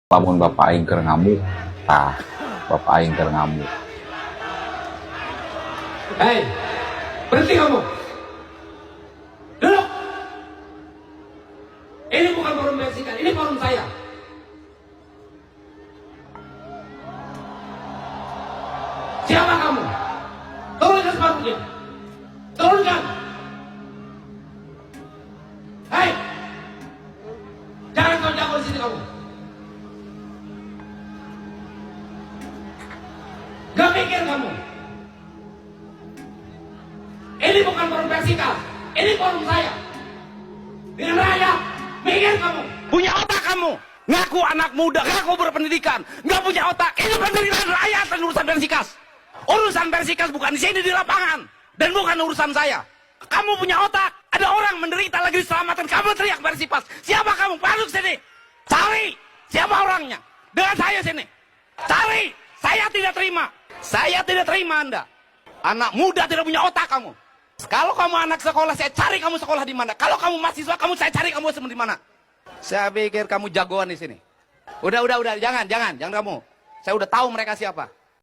Lamun bapak aing keur ngamuk, tah bapak aing keur ngamuk. Hei, berhenti kamu. Duduk. Ini bukan forum menyaksikan, ini forum saya. Siapa kamu? Turunkan sepatunya. Turunkan. Hei, jangan kau jago di sini kamu. Gak mikir kamu. Ini bukan forum vertikal, ini forum saya. Dengan rakyat, mikir kamu. Punya otak kamu. Ngaku anak muda, ngaku berpendidikan, nggak punya otak. Ini penderitaan rakyat dan urusan Persikas. Urusan Persikas bukan di sini di lapangan dan bukan urusan saya. Kamu punya otak. Ada orang menderita lagi diselamatkan. Kamu teriak Persikas. Siapa kamu? Masuk sini. Cari. Siapa orangnya? Dengan saya sini. Cari. Saya tidak terima. Saya tidak terima Anda. Anak muda tidak punya otak kamu. Kalau kamu anak sekolah, saya cari kamu sekolah di mana. Kalau kamu mahasiswa, saya cari kamu di mana. Saya pikir kamu jagoan di sini. Udah, jangan kamu. Saya udah tahu mereka siapa.